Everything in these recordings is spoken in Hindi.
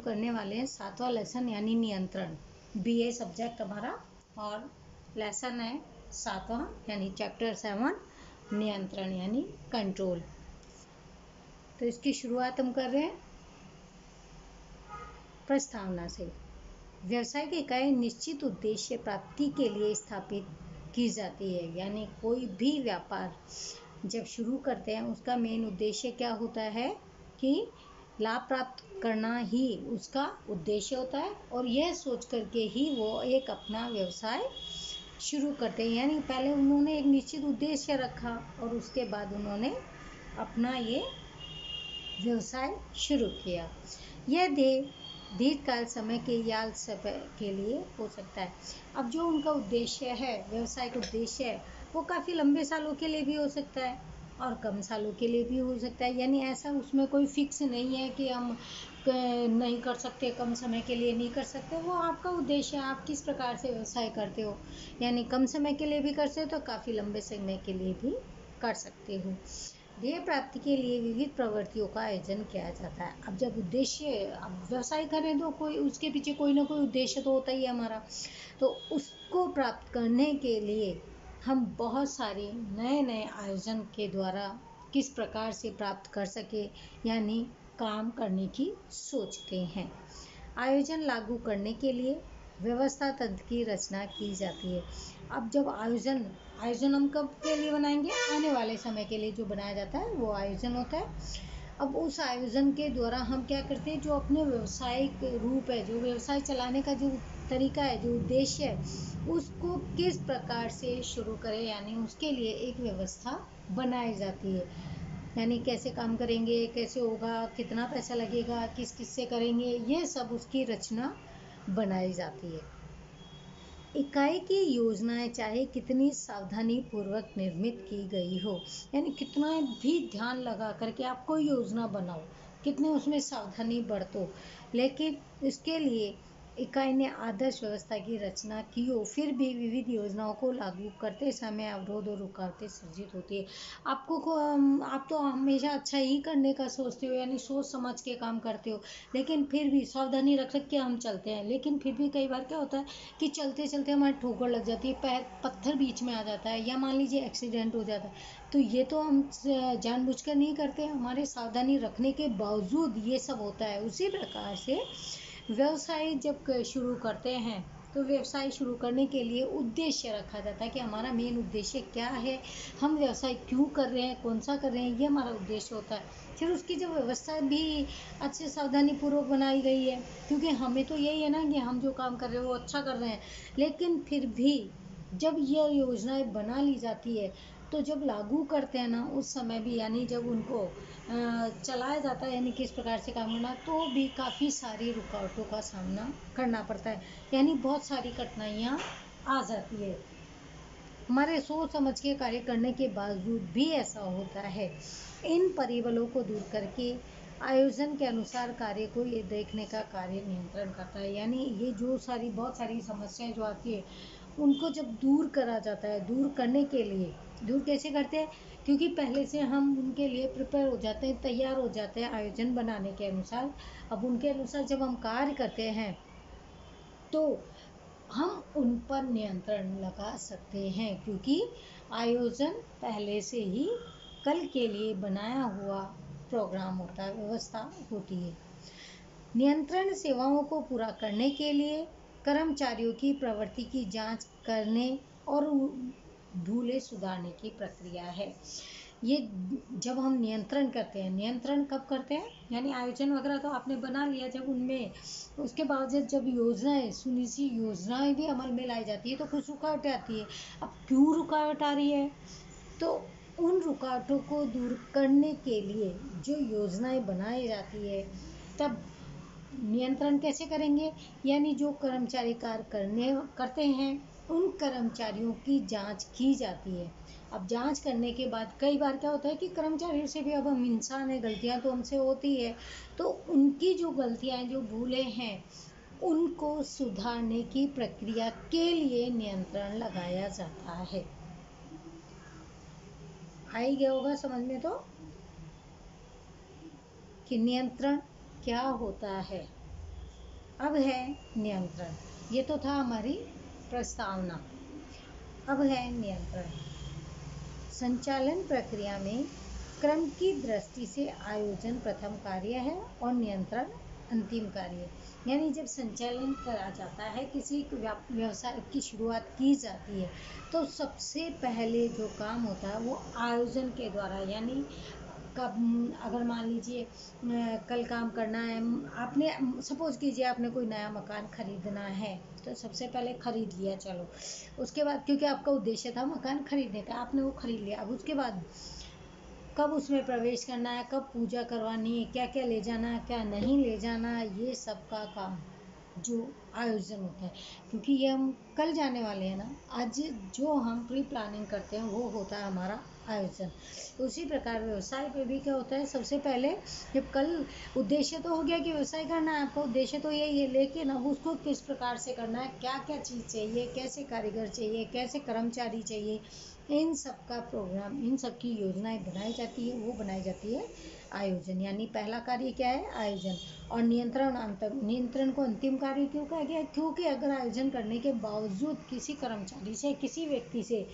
करने वाले हैं 7वां लेसन यानी नियंत्रण। बीए सब्जेक्ट हमारा और लेसन है 7वां यानी चैप्टर 7 नियंत्रण यानी कंट्रोल। तो इसकी शुरुआत हम कर रहे हैं प्रस्तावना से। व्यवसायिक इकाई निश्चित उद्देश्य प्राप्ति के लिए स्थापित की जाती है, यानी कोई भी व्यापार जब शुरू करते हैं उसका मेन उद्देश्य क्या होता है कि लाभ प्राप्त करना ही उसका उद्देश्य होता है, और यह सोच करके ही वो एक अपना व्यवसाय शुरू करते हैं। यानी पहले उन्होंने एक निश्चित उद्देश्य रखा और उसके बाद उन्होंने अपना ये व्यवसाय शुरू किया। यह दीर्घकाल समय के या समय के लिए हो सकता है। अब जो उनका उद्देश्य है, व्यवसायिक उद्देश्य है, वो काफ़ी लंबे सालों के लिए भी हो सकता है और कम सालों के लिए भी हो सकता है। यानी ऐसा उसमें कोई फिक्स नहीं है कि हम नहीं कर सकते, कम समय के लिए नहीं कर सकते। वो आपका उद्देश्य है, आप किस प्रकार से व्यवसाय करते हो। यानी कम समय के लिए भी कर सकते हो तो काफ़ी लंबे समय के लिए भी कर सकते हो। ध्येय प्राप्ति के लिए विविध प्रवृत्तियों का आयोजन किया जाता है। अब जब उद्देश्य, अब व्यवसाय करें तो कोई उसके पीछे कोई ना कोई उद्देश्य तो होता ही है हमारा, तो उसको प्राप्त करने के लिए हम बहुत सारे नए नए आयोजन के द्वारा किस प्रकार से प्राप्त कर सके यानी काम करने की सोचते हैं। आयोजन लागू करने के लिए व्यवस्था तंत्र की रचना की जाती है। अब जब आयोजन हम कब के लिए बनाएंगे, आने वाले समय के लिए जो बनाया जाता है वो आयोजन होता है। अब उस आयोजन के द्वारा हम क्या करते हैं, जो अपने व्यावसायिक रूप है, जो व्यवसाय चलाने का जो तरीका है, जो उद्देश्य है, उसको किस प्रकार से शुरू करें, यानी उसके लिए एक व्यवस्था बनाई जाती है। यानी कैसे काम करेंगे, कैसे होगा, कितना पैसा लगेगा, किस किस से करेंगे, ये सब उसकी रचना बनाई जाती है। इकाई की योजनाएं चाहे कितनी सावधानी पूर्वक निर्मित की गई हो, यानी कितना भी ध्यान लगा करके आप कोई योजना बनाओ, कितने उसमें सावधानी बरतो, लेकिन इसके लिए इकाई ने आदर्श व्यवस्था की रचना की हो, फिर भी विविध योजनाओं को लागू करते समय अवरोध और रुकावटें सर्जित होती है। आप तो हमेशा अच्छा ही करने का सोचते हो, यानी सोच समझ के काम करते हो, लेकिन फिर भी सावधानी रख के हम चलते हैं, लेकिन फिर भी कई बार क्या होता है कि चलते चलते हमारी ठोकर लग जाती है, पैर पत्थर बीच में आ जाता है, या मान लीजिए एक्सीडेंट हो जाता है। तो ये तो हम जानबूझकर नहीं करते, हमारे सावधानी रखने के बावजूद ये सब होता है। उसी प्रकार से व्यवसाय जब शुरू करते हैं तो व्यवसाय शुरू करने के लिए उद्देश्य रखा जाता है कि हमारा मेन उद्देश्य क्या है, हम व्यवसाय क्यों कर रहे हैं, कौन सा कर रहे हैं, ये हमारा उद्देश्य होता है। फिर उसकी जो व्यवस्था भी अच्छे सावधानी पूर्वक बनाई गई है, क्योंकि हमें तो यही है ना कि हम जो काम कर रहे हैं वो अच्छा कर रहे हैं। लेकिन फिर भी जब ये योजनाएं बना ली जाती है तो जब लागू करते हैं ना उस समय भी, यानी जब उनको चलाया जाता है, यानी किस प्रकार से काम करना, तो भी काफ़ी सारी रुकावटों का सामना करना पड़ता है, यानी बहुत सारी कठिनाइयाँ आ जाती है। हमारे सोच समझ के कार्य करने के बावजूद भी ऐसा होता है। इन परिबलों को दूर करके आयोजन के अनुसार कार्य को ये देखने का कार्य नियंत्रण करता है। यानी ये जो बहुत सारी समस्याएं जो आती है उनको जब दूर करा जाता है, दूर करने के लिए, दूर कैसे करते हैं, क्योंकि पहले से हम उनके लिए प्रिपेयर हो जाते हैं, तैयार हो जाते हैं आयोजन बनाने के अनुसार। अब उनके अनुसार जब हम कार्य करते हैं तो हम उन पर नियंत्रण लगा सकते हैं, क्योंकि आयोजन पहले से ही कल के लिए बनाया हुआ प्रोग्राम होता है, व्यवस्था होती है। नियंत्रण सेवाओं को पूरा करने के लिए कर्मचारियों की प्रवृत्ति की जांच करने और भूले सुधारने की प्रक्रिया है। ये जब हम नियंत्रण करते हैं, नियंत्रण कब करते हैं, यानी आयोजन वगैरह तो आपने बना लिया, जब उनमें उसके बावजूद जब योजनाएं, सुनी सी योजनाएं भी अमल में लाई जाती है तो कुछ रुकावटें आती है। अब क्यों रुकावट आ रही है, तो उन रुकावटों को दूर करने के लिए जो योजनाएं बनाई जाती है, तब नियंत्रण कैसे करेंगे, यानी जो कर्मचारी कार्य करते हैं उन कर्मचारियों की जांच की जाती है। अब जांच करने के बाद कई बार क्या होता है कि कर्मचारियों से भी, अब हम इंसान हैं, गलतियां तो हमसे होती है, तो उनकी जो गलतियां हैं, जो भूलें हैं, उनको सुधारने की प्रक्रिया के लिए नियंत्रण लगाया जाता है। आ ही गया होगा समझ में तो कि नियंत्रण क्या होता है। अब है नियंत्रण। ये तो था हमारी प्रस्तावना। अब है नियंत्रण। संचालन प्रक्रिया में क्रम की दृष्टि से आयोजन प्रथम कार्य है और नियंत्रण अंतिम कार्य। यानी जब संचालन करा जाता है, किसी व्यवसाय की शुरुआत की जाती है, तो सबसे पहले जो काम होता है वो आयोजन के द्वारा, यानी कब, अगर मान लीजिए कल काम करना है, आपने सपोज कीजिए आपने कोई नया मकान खरीदना है, तो सबसे पहले खरीद लिया, चलो उसके बाद क्योंकि आपका उद्देश्य था मकान खरीदने का, आपने वो खरीद लिया। अब उसके बाद कब उसमें प्रवेश करना है, कब पूजा करवानी है, क्या क्या ले जाना है, क्या नहीं ले जाना है, ये सब का काम जो आयोजन होता है, क्योंकि ये हम कल जाने वाले हैं ना, आज जो हम प्री प्लानिंग करते हैं वो होता है हमारा आयोजन। उसी प्रकार व्यवसाय पे भी क्या होता है, सबसे पहले जब कल उद्देश्य तो हो गया कि व्यवसाय करना है, आपका उद्देश्य तो यही है, लेकिन अब उसको किस प्रकार से करना है, क्या क्या चीज़ चाहिए, कैसे कारीगर चाहिए, कैसे कर्मचारी चाहिए, इन सब का प्रोग्राम, इन सब की योजनाएं बनाई जाती है, वो बनाई जाती है आयोजन। यानी पहला कार्य क्या है, आयोजन। और नियंत्रण अंतिम, नियंत्रण को अंतिम कार्य क्यों कहा गया, क्योंकि अगर आयोजन करने के बावजूद किसी कर्मचारी से, किसी व्यक्ति से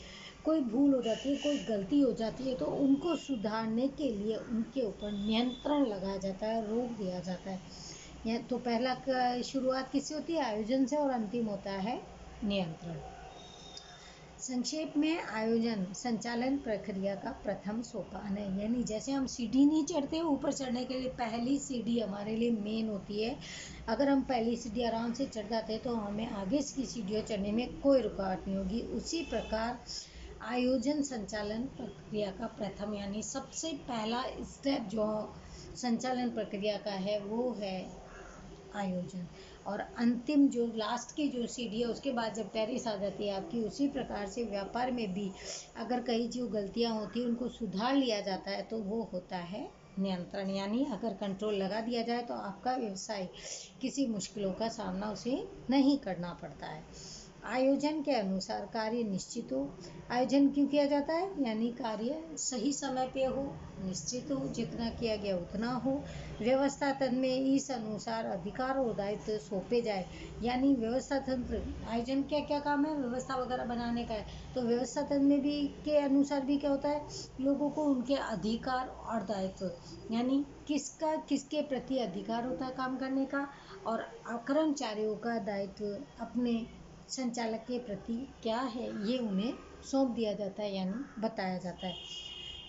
कोई भूल हो जाती है, कोई गलती हो जाती है, तो उनको सुधारने के लिए उनके ऊपर नियंत्रण लगाया जाता है, रोक दिया जाता है। यह तो पहला शुरुआत किससे होती है, आयोजन से, और अंतिम होता है नियंत्रण। संक्षेप में आयोजन संचालन प्रक्रिया का प्रथम सोपान है। यानी जैसे हम सीढ़ी नहीं चढ़ते, ऊपर चढ़ने के लिए पहली सीढ़ी हमारे लिए मेन होती है। अगर हम पहली सीढ़ी आराम से चढ़ जाते हैं तो हमें आगे की सीढ़ियों चढ़ने में कोई रुकावट नहीं होगी। उसी प्रकार आयोजन संचालन प्रक्रिया का प्रथम, यानी सबसे पहला स्टेप जो संचालन प्रक्रिया का है वो है आयोजन। और अंतिम जो लास्ट की जो सीढ़ी है, उसके बाद जब टेरिस आ जाती है आपकी, उसी प्रकार से व्यापार में भी अगर कई जो गलतियां होती हैं उनको सुधार लिया जाता है, तो वो होता है नियंत्रण। यानी अगर कंट्रोल लगा दिया जाए तो आपका व्यवसाय किसी मुश्किलों का सामना उसे नहीं करना पड़ता है। आयोजन के अनुसार कार्य निश्चित हो। आयोजन क्यों किया जाता है, यानी कार्य सही समय पे हो, निश्चित हो, जितना किया गया उतना हो। व्यवस्था तंत्र में इस अनुसार अधिकार और दायित्व सौंपे जाए। यानी व्यवस्था तंत्र, आयोजन क्या क्या काम है, व्यवस्था वगैरह बनाने का है, तो व्यवस्था तंत्र में भी के अनुसार भी क्या होता है, लोगों को उनके अधिकार और दायित्व, यानी किसका किसके प्रति अधिकार होता है काम करने का, और कर्मचारियों का दायित्व अपने संचालक के प्रति क्या है, ये उन्हें सौंप दिया जाता है, यानी बताया जाता है।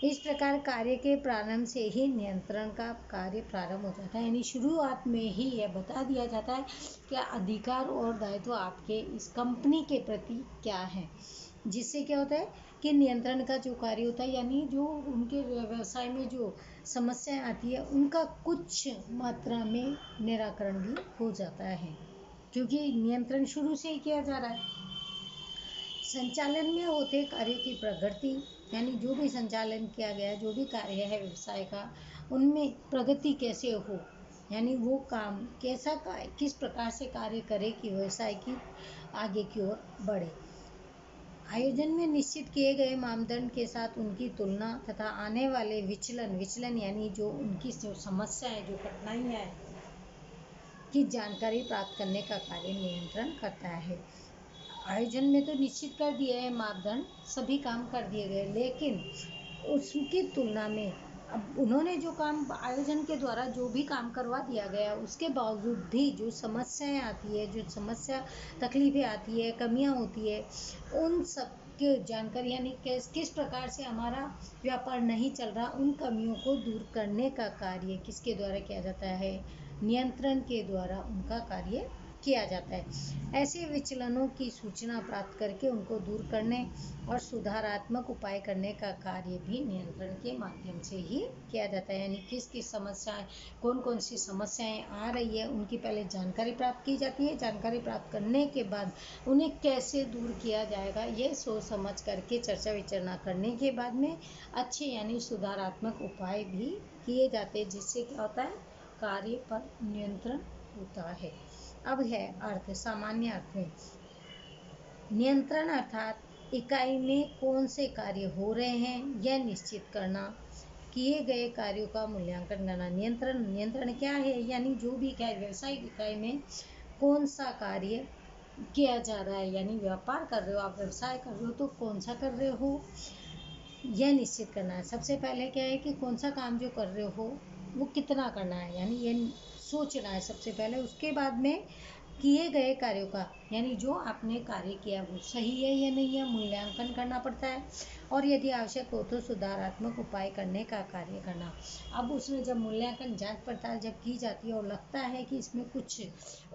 इस प्रकार कार्य के प्रारंभ से ही नियंत्रण का कार्य प्रारंभ हो जाता है। यानी शुरुआत में ही यह बता दिया जाता है कि अधिकार और दायित्व आपके इस कंपनी के प्रति क्या है, जिससे क्या होता है कि नियंत्रण का जो कार्य होता है, यानी जो उनके व्यवसाय में जो समस्याएं आती है उनका कुछ मात्रा में निराकरण भी हो जाता है, क्योंकि नियंत्रण शुरू से ही किया जा रहा है। संचालन में होते कार्यों की प्रगति, यानी जो भी संचालन किया गया, जो भी कार्य है व्यवसाय का, उनमें प्रगति कैसे हो, यानी वो काम कैसा किस प्रकार से कार्य करे कि व्यवसाय की आगे की ओर बढ़े। आयोजन में निश्चित किए गए मापदंड के साथ उनकी तुलना तथा आने वाले विचलन यानी जो उनकी जो समस्या है, जो कठिनाइयाँ है की जानकारी प्राप्त करने का कार्य नियंत्रण करता है। आयोजन में तो निश्चित कर दिए हैं मापदंड, सभी काम कर दिए गए, लेकिन उसकी तुलना में अब उन्होंने जो काम आयोजन के द्वारा जो भी काम करवा दिया गया, उसके बावजूद भी जो समस्याएं आती है, जो समस्या तकलीफें आती है, कमियां होती है, उन सब की जानकारी, यानी किस प्रकार से हमारा व्यापार नहीं चल रहा, उन कमियों को दूर करने का कार्य किसके द्वारा किया जाता है, नियंत्रण के द्वारा उनका कार्य किया जाता है। ऐसे विचलनों की सूचना प्राप्त करके उनको दूर करने और सुधारात्मक उपाय करने का कार्य भी नियंत्रण के माध्यम से ही किया जाता है। यानी किस किस समस्याएं, कौन कौन सी समस्याएं आ रही है, उनकी पहले जानकारी प्राप्त की जाती है। जानकारी प्राप्त करने के बाद उन्हें कैसे दूर किया जाएगा, ये सोच समझ करके चर्चा विचारणा करने के बाद में अच्छे यानी सुधारात्मक उपाय भी किए जाते हैं, जिससे क्या होता है, कार्य पर नियंत्रण होता है। अब है अर्थ, सामान्य अर्थ में नियंत्रण अर्थात इकाई में कौन से कार्य हो रहे हैं यह निश्चित करना, किए गए कार्यों का मूल्यांकन करना। नियंत्रण क्या है, यानी जो भी क्या व्यवसायिक इकाई में कौन सा कार्य किया जा रहा है, यानी व्यापार कर रहे हो आप, व्यवसाय कर रहे हो तो कौन सा कर रहे हो, यह निश्चित करना है। सबसे पहले क्या है कि कौन सा काम जो कर रहे हो वो कितना करना है, यानी ये सोचना है सबसे पहले। उसके बाद में किए गए कार्यों का, यानी जो आपने कार्य किया वो सही है या नहीं है, मूल्यांकन करना पड़ता है। और यदि आवश्यक हो तो सुधारात्मक उपाय करने का कार्य करना। अब उसमें जब मूल्यांकन, जांच पड़ताल जब की जाती है और लगता है कि इसमें कुछ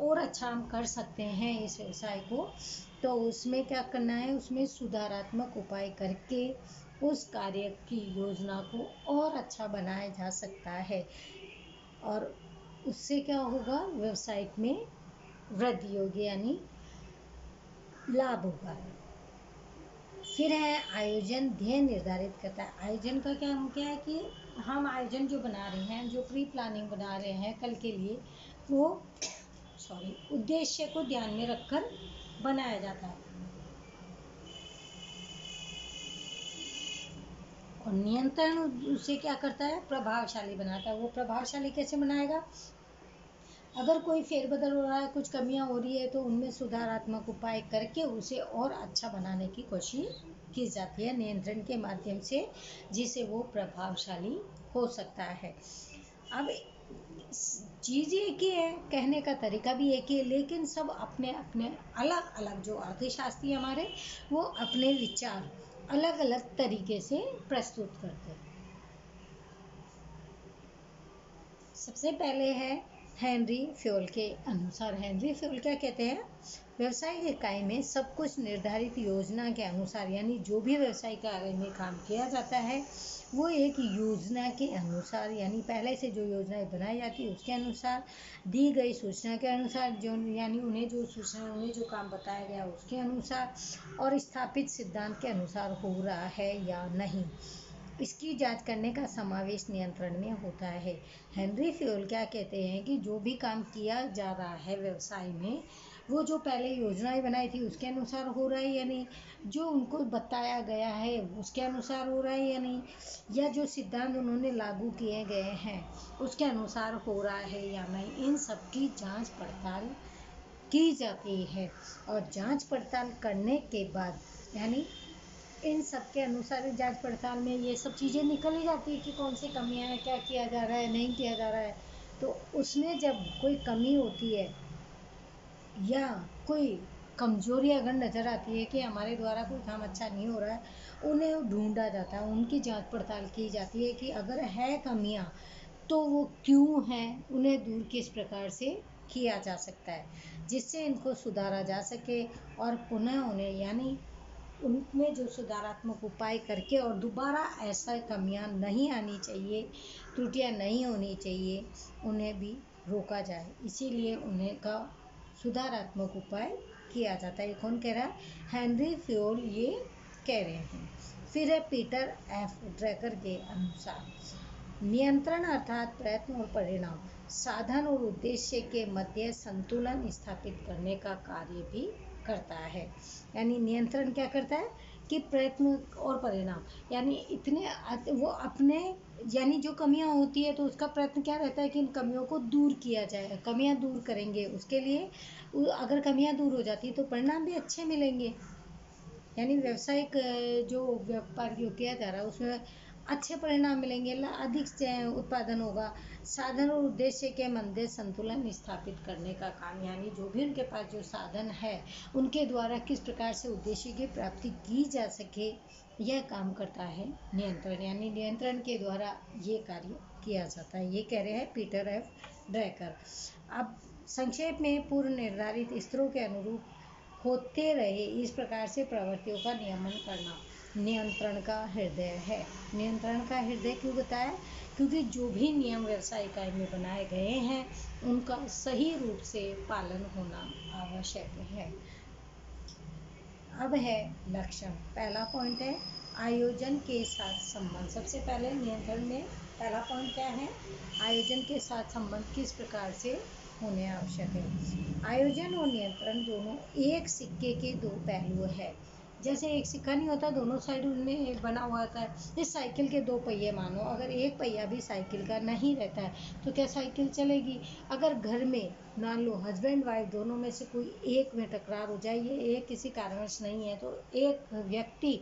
और अच्छा हम कर सकते हैं इस व्यवसाय को, तो उसमें क्या करना है, उसमें सुधारात्मक उपाय करके उस कार्य की योजना को और अच्छा बनाया जा सकता है, और उससे क्या होगा, व्यवसाय में वृद्धि होगी, यानी लाभ होगा। फिर है आयोजन, ध्येय निर्धारित करता है। आयोजन का क्या है कि हम आयोजन जो बना रहे हैं, जो प्री प्लानिंग बना रहे हैं कल के लिए, वो उद्देश्य को ध्यान में रखकर बनाया जाता है। और नियंत्रण उसे क्या करता है, प्रभावशाली बनाता है। वो प्रभावशाली कैसे बनाएगा, अगर कोई फेरबदल हो रहा है, कुछ कमियां हो रही है, तो उनमें सुधारात्मक उपाय करके उसे और अच्छा बनाने की कोशिश की जाती है नियंत्रण के माध्यम से, जिससे वो प्रभावशाली हो सकता है। अब चीज़ एक ही है, कहने का तरीका भी एक ही है, लेकिन सब अपने अपने अलग अलग, जो अर्थशास्त्री हमारे, वो अपने विचार अलग अलग तरीके से प्रस्तुत करते हैं। सबसे पहले है हेनरी फ्योल के अनुसार। हेनरी फ्योल क्या कहते हैं, व्यवसायिक इकाई में सब कुछ निर्धारित योजना के अनुसार, यानी जो भी व्यवसायिक इकाई में काम किया जाता है वो एक योजना के अनुसार, यानी पहले से जो योजनाएं बनाई जाती है उसके अनुसार, दी गई सूचना के अनुसार, जो यानी उन्हें जो सूचना, उन्हें जो काम बताया गया उसके अनुसार, और स्थापित सिद्धांत के अनुसार हो रहा है या नहीं, इसकी जांच करने का समावेश नियंत्रण में होता है। हेनरी फ्योल क्या कहते हैं कि जो भी काम किया जा रहा है व्यवसाय में, वो जो पहले योजनाएं बनाई थी उसके अनुसार हो रहा है या नहीं, जो उनको बताया गया है उसके अनुसार हो रहा है या नहीं, या जो सिद्धांत उन्होंने लागू किए गए हैं उसके अनुसार हो रहा है या नहीं, इन सब की जांच पड़ताल की जाती है। और जांच पड़ताल करने के बाद, यानी इन सब के अनुसार जांच पड़ताल में ये सब चीज़ें निकल ही जाती है कि कौन सी कमियां हैं, क्या किया जा रहा है, नहीं किया जा रहा है। तो उसमें जब कोई कमी होती है या कोई कमजोरी अगर नज़र आती है कि हमारे द्वारा कोई काम अच्छा नहीं हो रहा है, उन्हें ढूंढा जाता है, उनकी जांच पड़ताल की जाती है कि अगर है कमियां तो वो क्यों हैं, उन्हें दूर किस प्रकार से किया जा सकता है, जिससे इनको सुधारा जा सके, और पुनः उन्हें, यानी उनमें जो सुधारात्मक उपाय करके, और दोबारा ऐसा कमियां नहीं आनी चाहिए, त्रुटियां नहीं होनी चाहिए, उन्हें भी रोका जाए, इसीलिए उन्हें का सुधारात्मक उपाय किया जाता है। ये कौन कह रहा है, हेनरी फ्योल ये कह रहे हैं। फिर है पीटर एफ ड्रैकर के अनुसार, नियंत्रण अर्थात प्रयत्न और परिणाम, साधन और उद्देश्य के मध्य संतुलन स्थापित करने का कार्य भी करता है। यानी नियंत्रण क्या करता है कि प्रयत्न और परिणाम, यानी वो अपने, यानी जो कमियां होती है तो उसका प्रयत्न क्या रहता है कि इन कमियों को दूर किया जाए, कमियां दूर करेंगे, उसके लिए अगर कमियां दूर हो जाती है तो परिणाम भी अच्छे मिलेंगे, यानी व्यावसायिक जो व्यापार जो किया जा रहा है उसमें अच्छे परिणाम मिलेंगे, अधिक उत्पादन होगा। साधन और उद्देश्य के मध्य संतुलन स्थापित करने का काम, यानी जो भी उनके पास जो साधन है उनके द्वारा किस प्रकार से उद्देश्य की प्राप्ति की जा सके, यह काम करता है नियंत्रण, यानी नियंत्रण के द्वारा ये कार्य किया जाता है। ये कह रहे हैं पीटर एफ ड्रैकर। अब संक्षेप में पूर्व निर्धारित स्तरों के अनुरूप होते रहे इस प्रकार से प्रवृत्तियों का नियमन करना नियंत्रण का हृदय है। नियंत्रण का हृदय क्यों बताया, क्योंकि जो भी नियम व्यवसाय इकाई में बनाए गए हैं उनका सही रूप से पालन होना आवश्यक है। अब है लक्षण। पहला पॉइंट है आयोजन के साथ संबंध। सबसे पहले नियंत्रण में पहला पॉइंट क्या है, आयोजन के साथ संबंध किस प्रकार से होने आवश्यक है। आयोजन और नियंत्रण दोनों एक सिक्के के दो पहलू है। जैसे एक सिक्का नहीं होता, दोनों साइड उनमें बना हुआ होता है। इस साइकिल के दो पहिए मानो, अगर एक पहिया भी साइकिल का नहीं रहता है तो क्या साइकिल चलेगी? अगर घर में मान लो हस्बैंड वाइफ दोनों में से कोई एक में टकरार हो जाए, ये एक किसी कारणवश नहीं है, तो एक व्यक्ति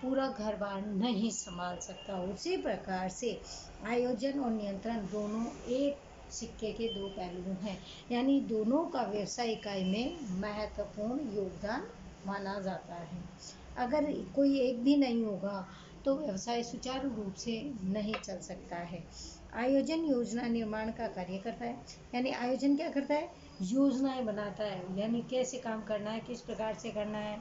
पूरा घर बार नहीं संभाल सकता। उसी प्रकार से आयोजन और नियंत्रण दोनों एक सिक्के के दो पहलू हैं, यानी दोनों का व्यवसाय इकाई में महत्वपूर्ण योगदान माना जाता है। अगर कोई एक भी नहीं होगा तो व्यवसाय सुचारू रूप से नहीं चल सकता है। आयोजन योजना निर्माण का कार्य करता है, यानी आयोजन क्या करता है? योजनाएं बनाता है, यानी कैसे काम करना है, किस प्रकार से करना है,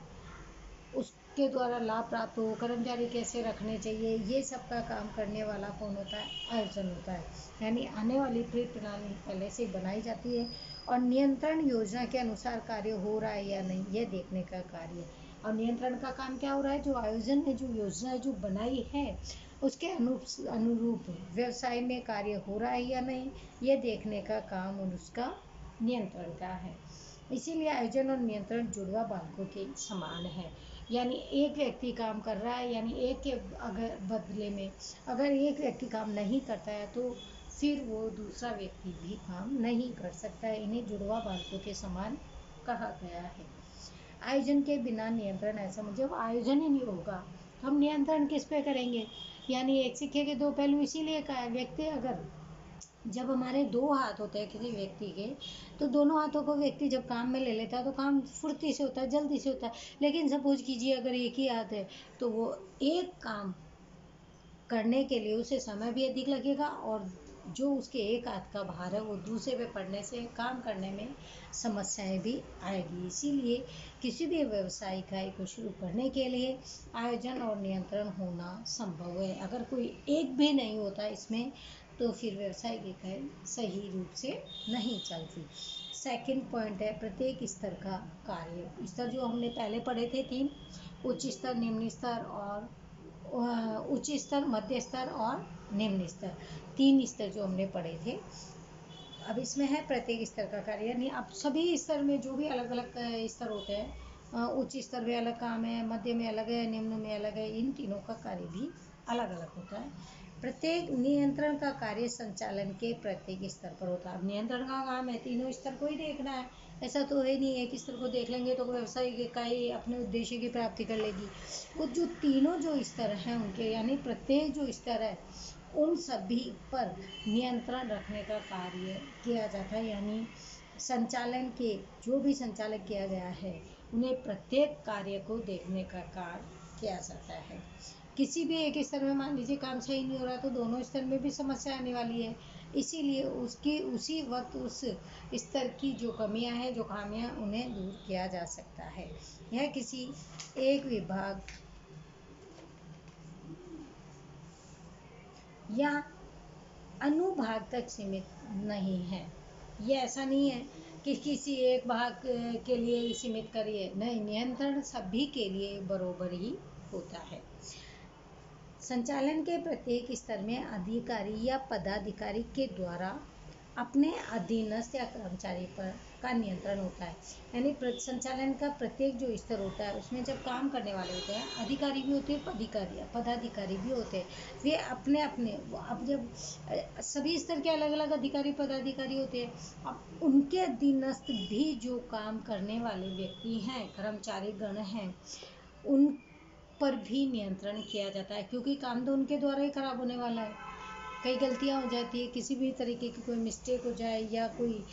उसके द्वारा लाभ प्राप्त हो, कर्मचारी कैसे रखने चाहिए, ये सब का काम करने वाला कौन होता है? आयोजन होता है। यानी आने वाली प्रणाली पहले से बनाई जाती है और नियंत्रण योजना के अनुसार कार्य हो रहा है या नहीं, यह देखने का कार्य है। और नियंत्रण का काम क्या हो रहा है? जो आयोजन ने जो योजना जो बनाई है उसके अनुरूप व्यवसाय में कार्य हो रहा है या नहीं, यह देखने का काम उसका नियंत्रण का है। इसीलिए आयोजन और नियंत्रण जुड़वा बालकों के समान है, यानी एक व्यक्ति काम कर रहा है, यानी एक के अगर बदले में अगर एक व्यक्ति काम नहीं करता है तो फिर वो दूसरा व्यक्ति भी काम नहीं कर सकता है। इन्हें जुड़वा बालकों के समान कहा गया है। आयोजन के बिना नियंत्रण ऐसा, जब आयोजन ही नहीं होगा तो हम नियंत्रण किस पे करेंगे? यानी एक सिक्के के दो पहलू इसीलिए कहा है। व्यक्ति अगर, जब हमारे दो हाथ होते हैं किसी व्यक्ति के, तो दोनों हाथों को व्यक्ति जब काम में ले लेता है तो काम फुर्ती से होता है, जल्दी से होता है। लेकिन सपोज कीजिए अगर एक ही हाथ है तो वो एक काम करने के लिए उसे समय भी अधिक लगेगा और जो उसके एक हाथ का भार है वो दूसरे पे पड़ने से काम करने में समस्याएं भी आएगी। इसीलिए किसी भी व्यवसाय इकाई को शुरू करने के लिए आयोजन और नियंत्रण होना संभव है। अगर कोई एक भी नहीं होता इसमें तो फिर व्यवसायिक इकाई सही रूप से नहीं चलती। सेकंड पॉइंट है प्रत्येक स्तर का कार्य। स्तर जो हमने पहले पढ़े थे 3, उच्च स्तर, निम्न स्तर और उच्च स्तर, मध्य स्तर और निम्न स्तर, 3 स्तर जो हमने पढ़े थे। अब इसमें है प्रत्येक स्तर का कार्य, यानी अब सभी स्तर में जो भी अलग अलग स्तर होते हैं, उच्च स्तर में अलग काम है, मध्य में अलग है, निम्न में अलग है, इन तीनों का कार्य भी अलग अलग होता है। प्रत्येक नियंत्रण का कार्य संचालन के प्रत्येक स्तर पर होता है। अब नियंत्रण का काम है तीनों स्तर को ही देखना है, ऐसा तो है नहीं एक स्तर को देख लेंगे तो व्यवसायिक इकाई अपने उद्देश्य की प्राप्ति कर लेगी। वो जो तीनों जो स्तर हैं उनके, यानी प्रत्येक जो स्तर है उन सभी पर नियंत्रण रखने का कार्य किया जाता है। यानी संचालन के जो भी संचालक किया गया है उन्हें प्रत्येक कार्य को देखने का कार्य किया जाता है। किसी भी एक स्तर में मान लीजिए काम सही नहीं हो रहा तो दोनों स्तर में भी समस्या आने वाली है। इसीलिए उसकी उसी वक्त उस स्तर की जो कमियां हैं, जो खामियां, उन्हें दूर किया जा सकता है। यह किसी एक विभाग या अनुभाग तक सीमित नहीं है। ये ऐसा नहीं है कि किसी एक भाग के लिए सीमित करिए, नहीं, नियंत्रण सभी के लिए बराबर ही होता है। संचालन के प्रत्येक स्तर में अधिकारी या पदाधिकारी के द्वारा अपने अधीनस्थ या कर्मचारी पर का नियंत्रण होता है। यानी संचालन का प्रत्येक जो स्तर होता है उसमें जब काम करने वाले होते हैं, अधिकारी भी होते हैं, पदाधिकारी भी होते हैं, वे अपने अपने, अब जब सभी स्तर के अलग अलग अधिकारी पदाधिकारी होते हैं, अब उनके अधीनस्थ भी जो काम करने वाले व्यक्ति हैं, कर्मचारी गण हैं, उन पर भी नियंत्रण किया जाता है, क्योंकि काम तो उनके द्वारा ही खराब होने वाला है। कई गलतियां हो जाती है, किसी भी तरीके की कोई मिस्टेक हो जाए या कोई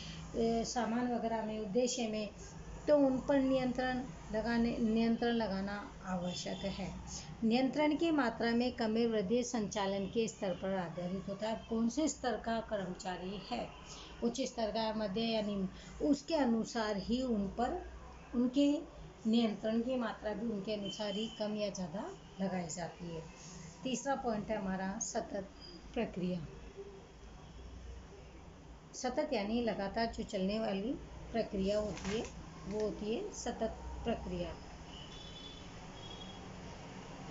सामान वगैरह में, उद्देश्य में, तो उन पर नियंत्रण लगाना आवश्यक है। नियंत्रण की मात्रा में कमी वृद्धि संचालन के स्तर पर आधारित होता है। कौन से स्तर का कर्मचारी है, उच्च स्तर का, मध्य या निम्न, उसके अनुसार ही उन पर उनके नियंत्रण की मात्रा भी उनके अनुसार ही कम या ज़्यादा लगाई जाती है। तीसरा पॉइंट है हमारा सतत प्रक्रिया। सतत यानी लगातार जो चलने वाली प्रक्रिया होती है वो होती है सतत प्रक्रिया।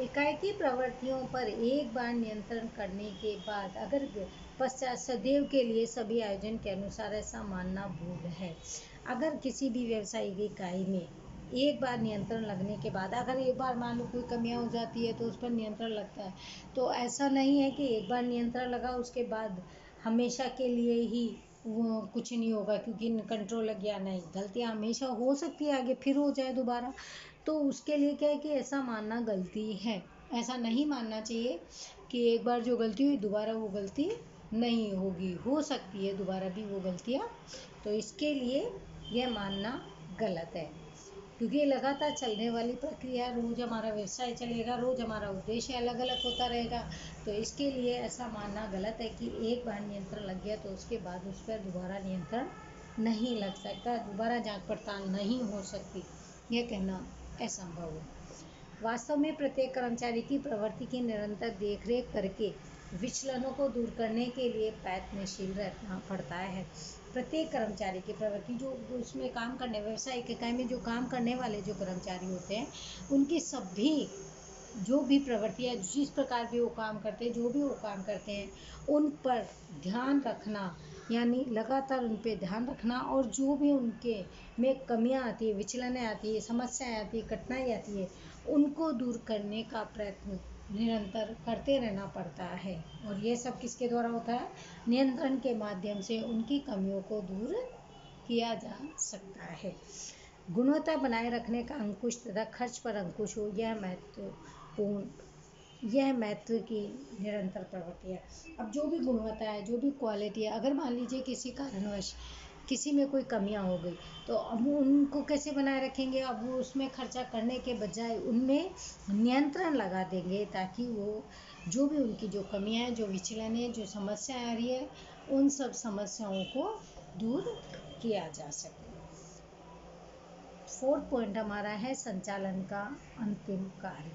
इकाई की प्रवृत्तियों पर एक बार नियंत्रण करने के बाद अगर पश्चात सदैव के लिए सभी आयोजन के अनुसार ऐसा मानना भूल है। अगर किसी भी व्यावसायिक इकाई में एक बार नियंत्रण लगने के बाद, अगर एक बार मान लो कोई कमियां हो जाती है तो उस पर नियंत्रण लगता है। तो ऐसा नहीं है कि एक बार नियंत्रण लगा उसके बाद हमेशा के लिए ही वो कुछ नहीं होगा क्योंकि कंट्रोल लग गया, नहीं, गलतियां हमेशा हो सकती है, आगे फिर हो जाए दोबारा। तो उसके लिए क्या है कि ऐसा मानना गलती है, ऐसा नहीं मानना चाहिए कि एक बार जो गलती हुई दोबारा वो गलती नहीं होगी, हो सकती है दोबारा भी वो गलतियाँ। तो इसके लिए यह मानना गलत है, क्योंकि ये लगातार चलने वाली प्रक्रिया, रोज हमारा व्यवसाय चलेगा, रोज हमारा उद्देश्य अलग अलग होता रहेगा। तो इसके लिए ऐसा मानना गलत है कि एक बार नियंत्रण लग गया तो उसके बाद उस पर दोबारा नियंत्रण नहीं लग सकता, दोबारा जांच पड़ताल नहीं हो सकती, यह कहना असंभव है। वास्तव में प्रत्येक कर्मचारी की प्रवृत्ति की निरंतर देखरेख करके विचलनों को दूर करने के लिए प्रयत्नशील रहना पड़ता है। प्रत्येक कर्मचारी की प्रवृत्ति, जो उसमें काम करने, व्यवसायिक इकाई में जो काम करने वाले जो कर्मचारी होते हैं, उनकी सभी जो भी प्रवृत्तियाँ, जिस प्रकार भी वो काम करते हैं, जो भी वो काम करते हैं, उन पर ध्यान रखना, यानी लगातार उन पर ध्यान रखना, और जो भी उनके में कमियां आती है, विचलनें आती है, समस्याएं आती है, कठिनाई आती है, उनको दूर करने का प्रयत्न निरंतर करते रहना पड़ता है। और ये सब किसके द्वारा होता है? नियंत्रण के माध्यम से उनकी कमियों को दूर किया जा सकता है। गुणवत्ता बनाए रखने का अंकुश तथा खर्च पर अंकुश हो, यह महत्व की निरंतर प्रवृत्ति है। अब जो भी गुणवत्ता है, जो भी क्वालिटी है, अगर मान लीजिए किसी कारणवश किसी में कोई कमियां हो गई, तो अब उनको कैसे बनाए रखेंगे? अब वो उसमें खर्चा करने के बजाय उनमें नियंत्रण लगा देंगे, ताकि वो जो भी उनकी जो कमियां हैं, जो विचलन है, जो समस्याएं आ रही है, उन सब समस्याओं को दूर किया जा सके। 4th पॉइंट हमारा है संचालन का अंतिम कार्य।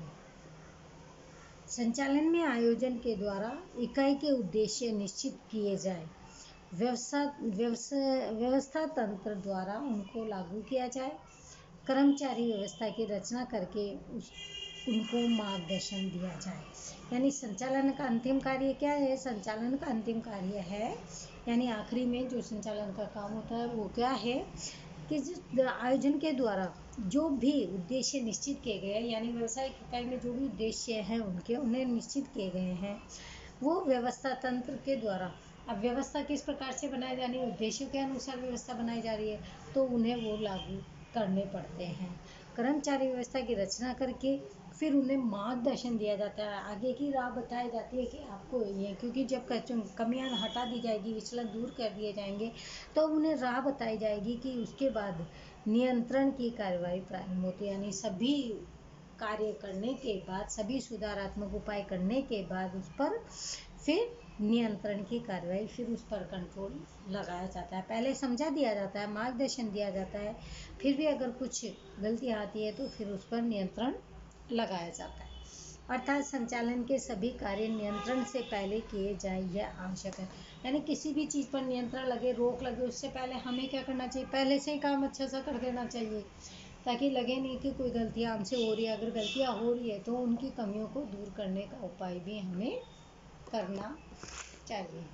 संचालन में आयोजन के द्वारा इकाई के उद्देश्य निश्चित किए जाए, व्यवस्था तंत्र द्वारा उनको लागू किया जाए, कर्मचारी व्यवस्था की रचना करके उनको मार्गदर्शन दिया जाए। यानी संचालन का अंतिम कार्य क्या है? संचालन का अंतिम कार्य है, यानी आखिरी में जो संचालन का काम होता है वो क्या है कि आयोजन के द्वारा जो भी उद्देश्य निश्चित किए गए हैं, यानी व्यवसायिक इकाई में जो भी उद्देश्य हैं उन्हें निश्चित किए गए हैं, वो व्यवस्था तंत्र के द्वारा। अब व्यवस्था किस प्रकार से बनाई जानी है? उद्देश्यों के अनुसार व्यवस्था बनाई जा रही है, तो उन्हें वो लागू करने पड़ते हैं। कर्मचारी व्यवस्था की रचना करके फिर उन्हें मार्गदर्शन दिया जाता है, आगे की राह बताई जाती है कि आपको ये, क्योंकि जब कमियां हटा दी जाएगी, विचलन दूर कर दिए जाएंगे, तो उन्हें राह बताई जाएगी कि उसके बाद नियंत्रण की कार्रवाई प्रारंभ होती है। यानी सभी कार्य करने के बाद, सभी सुधारात्मक उपाय करने के बाद उस पर फिर नियंत्रण की कार्रवाई, फिर उस पर कंट्रोल लगाया जाता है। पहले समझा दिया जाता है, मार्गदर्शन दिया जाता है, फिर भी अगर कुछ गलती आती है तो फिर उस पर नियंत्रण लगाया जाता है। अर्थात संचालन के सभी कार्य नियंत्रण से पहले किए जाए, यह आवश्यक है। यानी किसी भी चीज़ पर नियंत्रण लगे, रोक लगे, उससे पहले हमें क्या करना चाहिए? पहले से ही काम अच्छा सा कर देना चाहिए, ताकि लगे नहीं कि कोई गलतियाँ हमसे हो रही है। अगर गलतियाँ हो रही है तो उनकी कमियों को दूर करने का उपाय भी हमें करना चाहिए।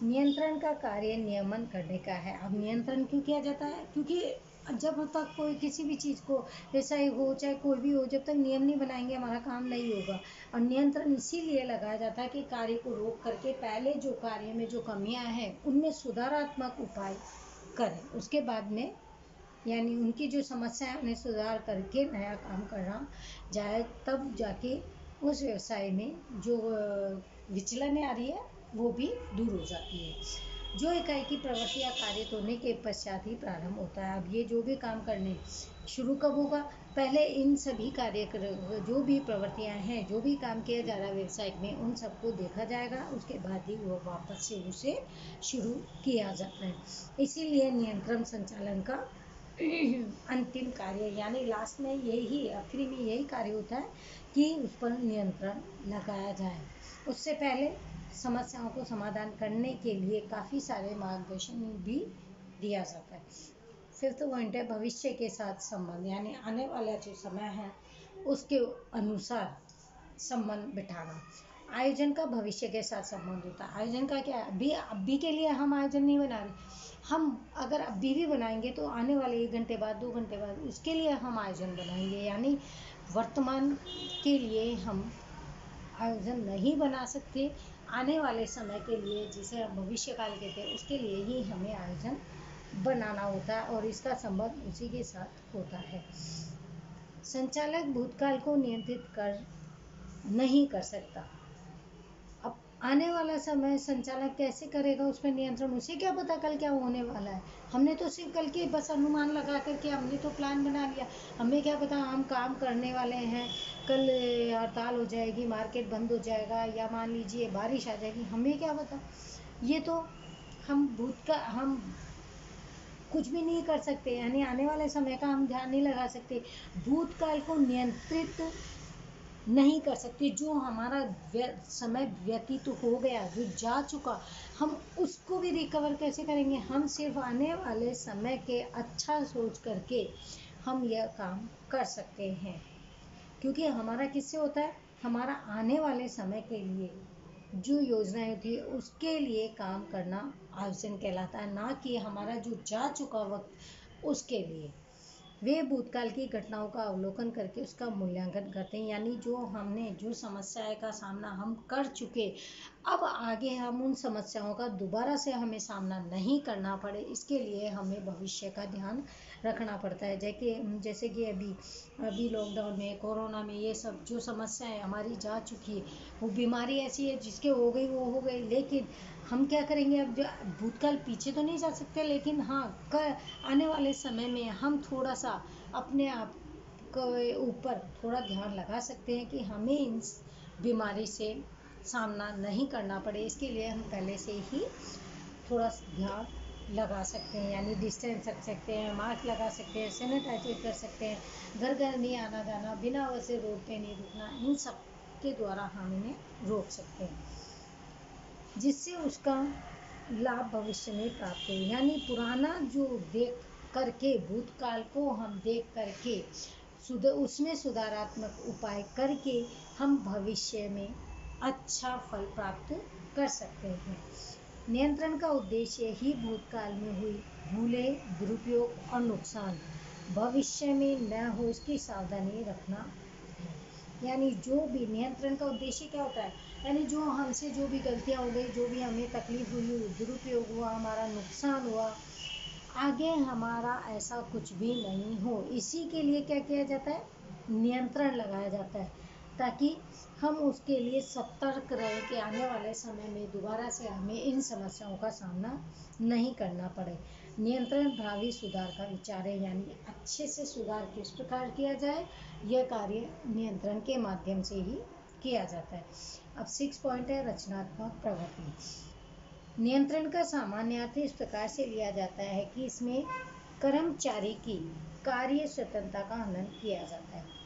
नियंत्रण का कार्य नियमन करने का है। अब नियंत्रण क्यों किया जाता है? क्योंकि जब तक कोई किसी भी चीज़ को, ऐसा ही हो चाहे कोई भी हो, जब तक नियम नहीं बनाएंगे हमारा काम नहीं होगा। और नियंत्रण इसीलिए लगाया जाता है कि कार्य को रोक करके पहले जो कार्य में जो कमियां हैं उनमें सुधारात्मक उपाय करें, उसके बाद में यानी उनकी जो समस्या है उन्हें सुधार करके नया काम करना जाए, तब जाके उस व्यवसाय में जो विचलन आ रही है वो भी दूर हो जाती है। जो इकाई की प्रवृत्तियाँ कार्य होने के पश्चात ही प्रारंभ होता है। अब ये जो भी काम करने शुरू कब होगा? पहले इन सभी जो भी प्रवृत्तियाँ हैं, जो भी काम किया जा रहा है व्यवसाय में, उन सबको देखा जाएगा, उसके बाद ही वो वापस से उसे शुरू किया जाता है। इसीलिए नियंत्रण संचालन का अंतिम कार्य, यानी लास्ट में यही, आखिरी में यही कार्य होता है कि उस पर नियंत्रण लगाया जाए। उससे पहले समस्याओं को समाधान करने के लिए काफ़ी सारे मार्गदर्शन भी दिया जाता है। 5th पॉइंट है भविष्य के साथ संबंध, यानी आने वाला जो समय है उसके अनुसार संबंध बिठाना। आयोजन का भविष्य के साथ संबंध होता है। आयोजन का क्या है, अभी के लिए हम आयोजन नहीं बना रहे, हम अगर अभी भी बनाएंगे तो आने वाले 1 घंटे बाद, 2 घंटे बाद उसके लिए हम आयोजन बनाएंगे। यानी वर्तमान के लिए हम आयोजन नहीं बना सकते, आने वाले समय के लिए, जिसे हम भविष्य काल कहते हैं, उसके लिए ही हमें आयोजन बनाना होता है और इसका संबंध उसी के साथ होता है। संचालक भूतकाल को नियंत्रित कर नहीं कर सकता। अब आने वाला समय संचालक कैसे करेगा उस पर नियंत्रण, उसे क्या पता कल क्या होने वाला है। हमने तो सिर्फ कल के बस अनुमान लगा करके हमने तो प्लान बना लिया, हमें क्या पता हम काम करने वाले हैं, कल हड़ताल हो जाएगी, मार्केट बंद हो जाएगा, या मान लीजिए बारिश आ जाएगी, हमें क्या पता। ये तो हम कुछ भी नहीं कर सकते, यानी आने वाले समय का हम ध्यान नहीं लगा सकते। भूतकाल को नियंत्रित नहीं कर सकते। जो हमारा समय व्यतीत हो गया, जो जा चुका, हम उसको भी रिकवर कैसे करेंगे। हम सिर्फ आने वाले समय के अच्छा सोच करके हम यह काम कर सकते हैं, क्योंकि हमारा किससे होता है, हमारा आने वाले समय के लिए जो योजनाएं होती है उसके लिए काम करना आयोजन कहलाता है, ना कि हमारा जो जा चुका वक्त उसके लिए। वे भूतकाल की घटनाओं का अवलोकन करके उसका मूल्यांकन करते हैं, यानी जो समस्याएं का सामना हम कर चुके, अब आगे हम उन समस्याओं का दोबारा से हमें सामना नहीं करना पड़े, इसके लिए हमें भविष्य का ध्यान रखना पड़ता है। जैसे कि अभी लॉकडाउन में, कोरोना में, ये सब जो समस्याएं हमारी जा चुकी है, वो बीमारी ऐसी है जिसके हो गई वो हो गई, लेकिन हम क्या करेंगे, अब जो भूतकाल पीछे तो नहीं जा सकते, लेकिन हाँ आने वाले समय में हम थोड़ा सा अपने आप के ऊपर थोड़ा ध्यान लगा सकते हैं कि हमें इन बीमारी से सामना नहीं करना पड़े। इसके लिए हम पहले से ही थोड़ा ध्यान लगा सकते हैं, यानी डिस्टेंस रख सकते हैं, मास्क लगा सकते हैं, सैनिटाइजर कर सकते हैं, घर घर नहीं आना जाना, बिना वजह रोड पे नहीं रुकना, इन सब के द्वारा हम इन्हें रोक सकते हैं, जिससे उसका लाभ भविष्य में प्राप्त हो। यानी पुराना जो देख करके, भूतकाल को हम देख करके उसमें सुधारात्मक उपाय करके हम भविष्य में अच्छा फल प्राप्त कर सकते हैं। नियंत्रण का उद्देश्य ही भूतकाल में हुई भूलें, दुरुपयोग और नुकसान भविष्य में न हो इसकी सावधानी रखना है। यानी जो भी नियंत्रण का उद्देश्य क्या होता है, यानी जो हमसे जो भी गलतियां हो गई, जो भी हमें तकलीफ हुई, दुरुपयोग हुआ, हमारा नुकसान हुआ, आगे हमारा ऐसा कुछ भी नहीं हो, इसी के लिए क्या किया जाता है, नियंत्रण लगाया जाता है, ताकि हम उसके लिए सतर्क रहें कि आने वाले समय में दोबारा से हमें इन समस्याओं का सामना नहीं करना पड़े। नियंत्रण भावी सुधार का विचार है, यानी अच्छे से सुधार किस प्रकार किया जाए, यह कार्य नियंत्रण के माध्यम से ही किया जाता है। अब 6 पॉइंट है रचनात्मक प्रवृत्ति। नियंत्रण का सामान्य अर्थ इस प्रकार से लिया जाता है कि इसमें कर्मचारी की कार्य स्वतंत्रता का हनन किया जाता है।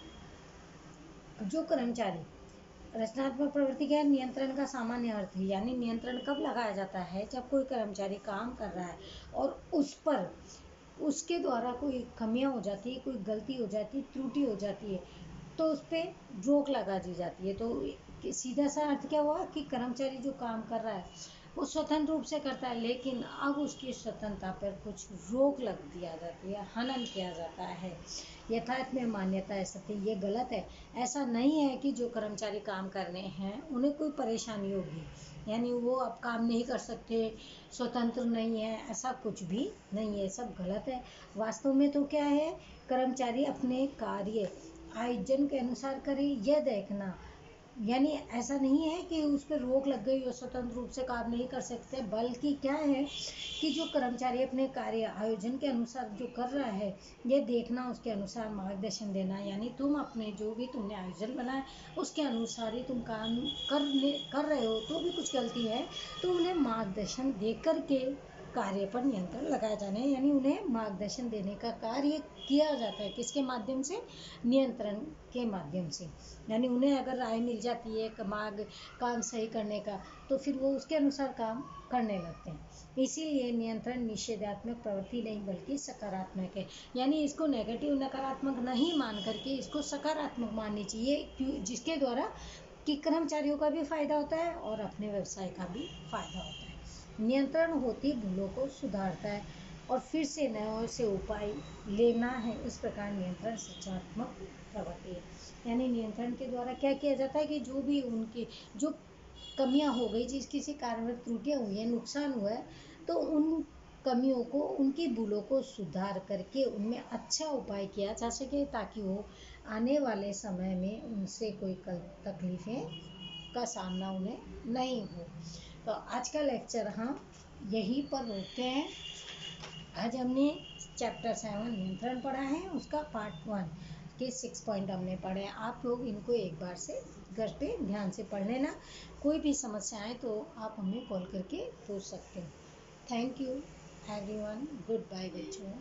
जो कर्मचारी, रचनात्मक प्रवृत्ति क्या है, नियंत्रण का सामान्य अर्थ है, यानी नियंत्रण कब लगाया जाता है, जब कोई कर्मचारी काम कर रहा है और उस पर उसके द्वारा कोई कमियां हो जाती है, कोई गलती हो जाती है, त्रुटि हो जाती है, तो उस पर रोक लगा दी जाती है। तो सीधा सा अर्थ क्या हुआ कि कर्मचारी जो काम कर रहा है वो स्वतंत्र रूप से करता है, लेकिन अब उसकी स्वतंत्रता पर कुछ रोक लग दिया जाती है, हनन किया जाता है। यथार्थ में मान्यता है सत्य, ये गलत है। ऐसा नहीं है कि जो कर्मचारी काम कर रहे हैं उन्हें कोई परेशानी होगी, यानी वो अब काम नहीं कर सकते, स्वतंत्र नहीं है, ऐसा कुछ भी नहीं है, सब गलत है। वास्तव में तो क्या है, कर्मचारी अपने कार्य आयोजन के अनुसार करे, यह देखना, यानी ऐसा नहीं है कि उस पर रोक लग गई और स्वतंत्र रूप से काम नहीं कर सकते, बल्कि क्या है कि जो कर्मचारी अपने कार्य आयोजन के अनुसार जो कर रहा है, ये देखना, उसके अनुसार मार्गदर्शन देना, यानी तुम अपने जो भी तुमने आयोजन बनाया उसके अनुसार ही तुम काम कर रहे हो, तो भी कुछ गलती है तो उन्हें मार्गदर्शन दे करके कार्य पर नियंत्रण लगाया जाना है, यानी उन्हें मार्गदर्शन देने का कार्य किया जाता है, किसके माध्यम से, नियंत्रण के माध्यम से। यानी उन्हें अगर राय मिल जाती है काम सही करने का, तो फिर वो उसके अनुसार काम करने लगते हैं। इसीलिए नियंत्रण निषेधात्मक प्रवृत्ति नहीं बल्कि सकारात्मक है, यानी इसको नेगेटिव नकारात्मक नहीं मान करके इसको सकारात्मक माननी चाहिए, जिसके द्वारा कि कर्मचारियों का भी फायदा होता है और अपने व्यवसाय का भी फायदा होता है। नियंत्रण होती भूलों को सुधारता है और फिर से नए से उपाय लेना है। इस प्रकार नियंत्रण सकारात्मक प्रवृत्ति है। यानी नियंत्रण के द्वारा क्या किया जाता है कि जो भी उनकी जो कमियां हो गई, जिस किसी कारणवश त्रुटियां हुई हैं, नुकसान हुआ है, तो उन कमियों को, उनकी भूलों को सुधार करके उनमें अच्छा उपाय किया जा सके, ताकि वो आने वाले समय में उनसे कोई तकलीफें का सामना उन्हें नहीं हो। तो आज का लेक्चर हम यहीं पर रोकते हैं। आज हमने चैप्टर 7 नियंत्रण पढ़ा है, उसका पार्ट 1 के 6 पॉइंट हमने पढ़े हैं। आप लोग इनको एक बार से घर पे ध्यान से पढ़ लेना। कोई भी समस्या आए तो आप हमें कॉल करके पूछ सकते हैं। Thank you everyone. Goodbye बच्चों।